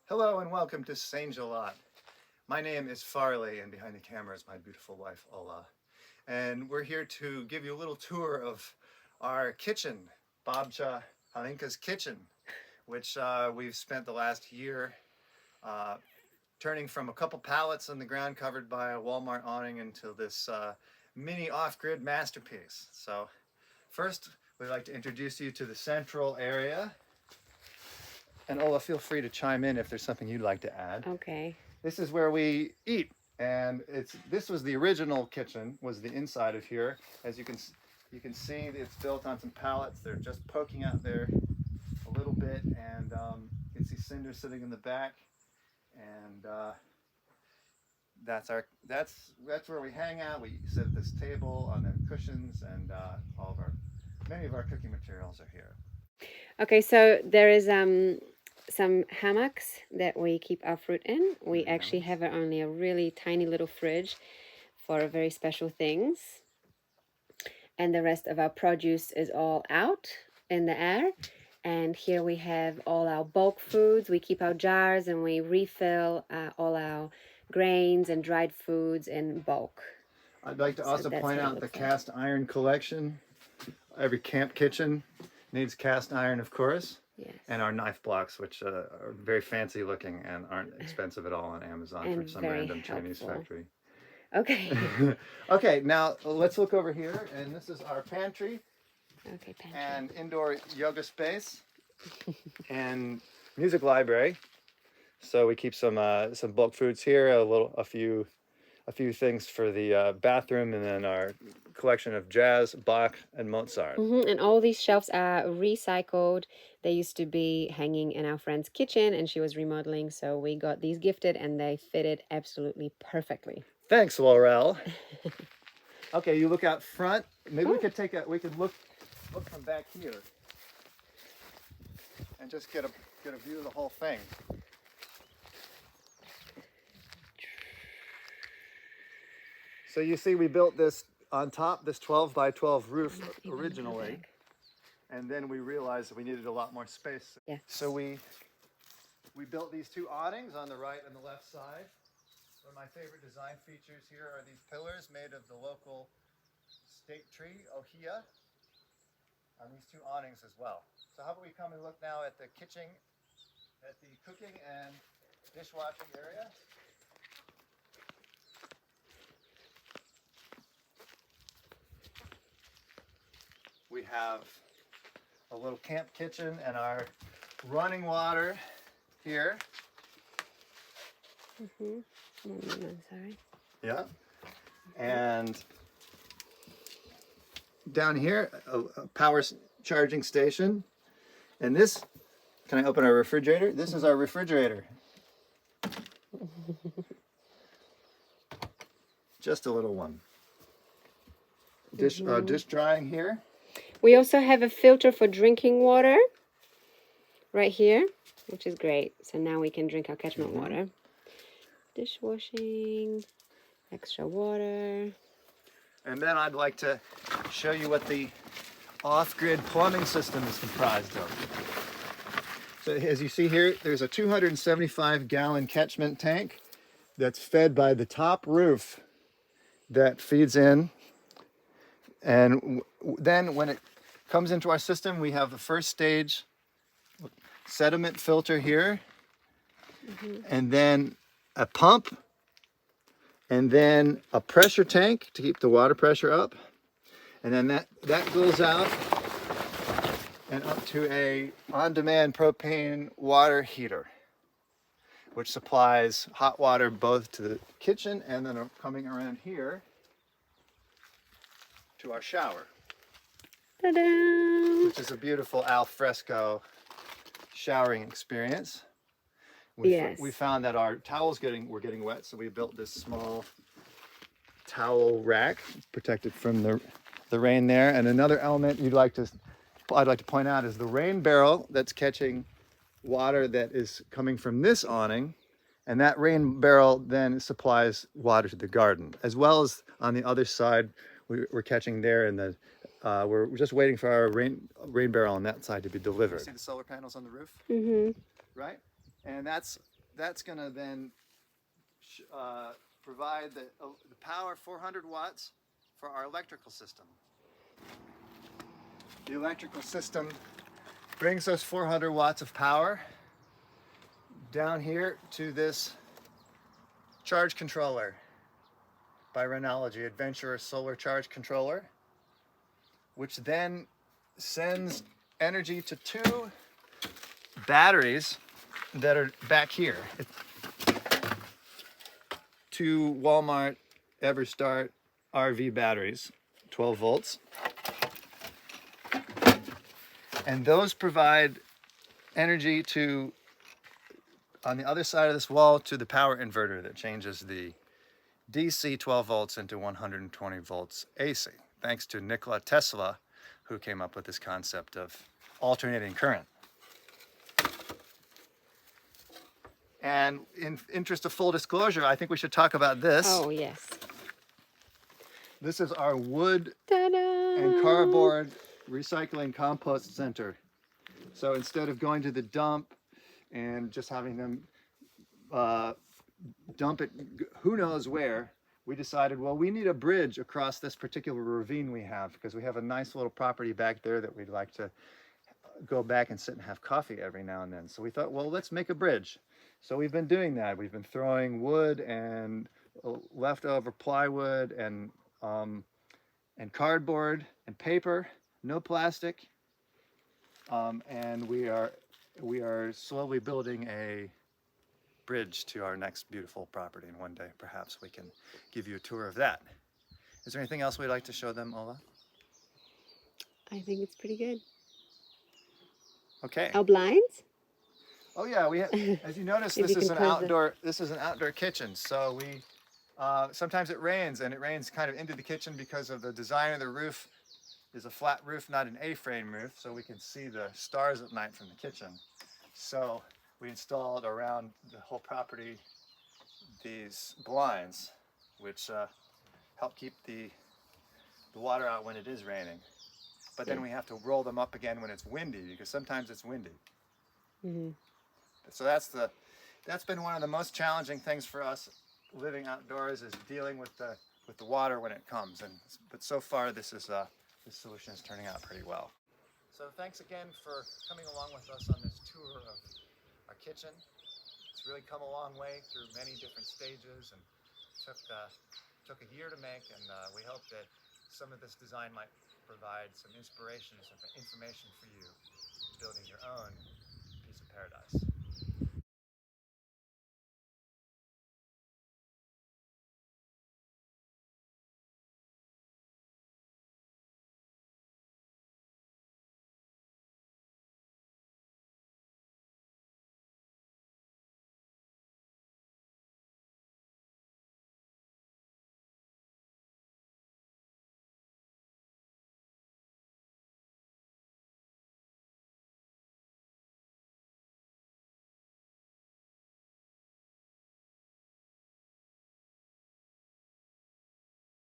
Hello and welcome to Sangelot. My name is Farley and behind the camera is my beautiful wife Ola. And we're here to give you a little tour of our kitchen, Babcha Halinka's kitchen, which we've spent the last year turning from a couple pallets on the ground covered by a Walmart awning into this mini off-grid masterpiece. So first, we'd like to introduce you to the central area. And Ola, feel free to chime in if there's something you'd like to add. Okay. This is where we eat, and this was the original kitchen, was the inside of here. As you can see, it's built on some pallets. They're just poking out there a little bit, and you can see cinders sitting in the back, and that's where we hang out. We sit at this table on the cushions, and many of our cooking materials are here. Okay, so there is some hammocks that we keep our fruit in. We actually have only a really tiny little fridge for very special things. And the rest of our produce is all out in the air. And here we have all our bulk foods. We keep our jars and we refill all our grains and dried foods in bulk. I'd like to also point out the cast iron collection. Every camp kitchen needs cast iron, of course. Yes. And our knife blocks, which are very fancy looking and aren't expensive at all on Amazon and from some random Chinese factory. Okay. Okay, now let's look over here, and this is our pantry. Okay, pantry. And indoor yoga space and music library. So we keep some bulk foods here, a few things for the bathroom, and then our collection of jazz, Bach, and Mozart. And all these shelves are recycled. They used to be hanging in our friend's kitchen, and she was remodeling, so we got these gifted, and they fitted absolutely perfectly. Thanks, Laurel. Okay, you look out front. Maybe we could look from back here and just get a view of the whole thing. So you see, we built this on top, this 12 by 12 roof originally, and then we realized that we needed a lot more space. Yeah. So we built these two awnings on the right and the left side. One of my favorite design features here are these pillars made of the local state tree, ohia, on these two awnings as well. So how about we come and look now at the kitchen, at the cooking and dishwashing area. We have a little camp kitchen and our running water here. Sorry. Yeah. And down here, a power charging station. And this, can I open our refrigerator? This is our refrigerator. Just a little one. Dish drying here. We also have a filter for drinking water right here, which is great. So now we can drink our catchment water. Dishwashing, extra water. And then I'd like to show you what the off-grid plumbing system is comprised of. So as you see here, there's a 275-gallon catchment tank that's fed by the top roof that feeds in. And then when it comes into our system, we have the first stage sediment filter here, and then a pump, and then a pressure tank to keep the water pressure up. And then that goes out and up to a on-demand propane water heater, which supplies hot water both to the kitchen and then coming around here to our shower. Ta-da! Which is a beautiful al fresco showering experience. We found that our towels were getting wet, so we built this small towel rack. It's protected from the rain there. And another element I'd like to point out is the rain barrel that's catching water that is coming from this awning. And that rain barrel then supplies water to the garden, as well as on the other side, we're catching there, and we're just waiting for our rain barrel on that side to be delivered. See the solar panels on the roof? Right? And that's that's going to then provide the power, 400 watts, for our electrical system. The electrical system brings us 400 watts of power down here to this charge controller by Renology, Adventure Solar Charge Controller, which then sends energy to two batteries that are back here. Two Walmart EverStart RV batteries, 12 volts. And those provide energy to, on the other side of this wall, to the power inverter that changes the DC 12 volts into 120 volts AC, thanks to Nikola Tesla, who came up with this concept of alternating current. And in interest of full disclosure, I think we should talk about this. Oh, yes. This is our wood Ta-da! and cardboard recycling compost center. So instead of going to the dump and just having them dump it who knows where, we decided, well, we need a bridge across this particular ravine we have, because we have a nice little property back there that we'd like to go back and sit and have coffee every now and then. So we thought, well, let's make a bridge. So we've been doing that. We've been throwing wood and leftover plywood and cardboard and paper, no plastic, and we are slowly building a bridge to our next beautiful property, and one day perhaps we can give you a tour of that. Is there anything else we'd like to show them, Ola? I think it's pretty good. Okay. Our blinds? Oh yeah, we have, as you notice, If this you is can an pose it. outdoor. This is an outdoor kitchen. So we sometimes it rains, and it rains kind of into the kitchen because of the design of the roof. Is a flat roof, not an A-frame roof, so we can see the stars at night from the kitchen. So we installed around the whole property these blinds, which help keep the water out when it is raining. But then we have to roll them up again when it's windy, because sometimes it's windy. Mm-hmm. So that's been one of the most challenging things for us living outdoors, is dealing with the water when it comes. But so far this solution is turning out pretty well. So thanks again for coming along with us on this tour of our kitchen. It's really come a long way through many different stages, and took a year to make, and we hope that some of this design might provide some inspiration, some information for you building your own piece of paradise.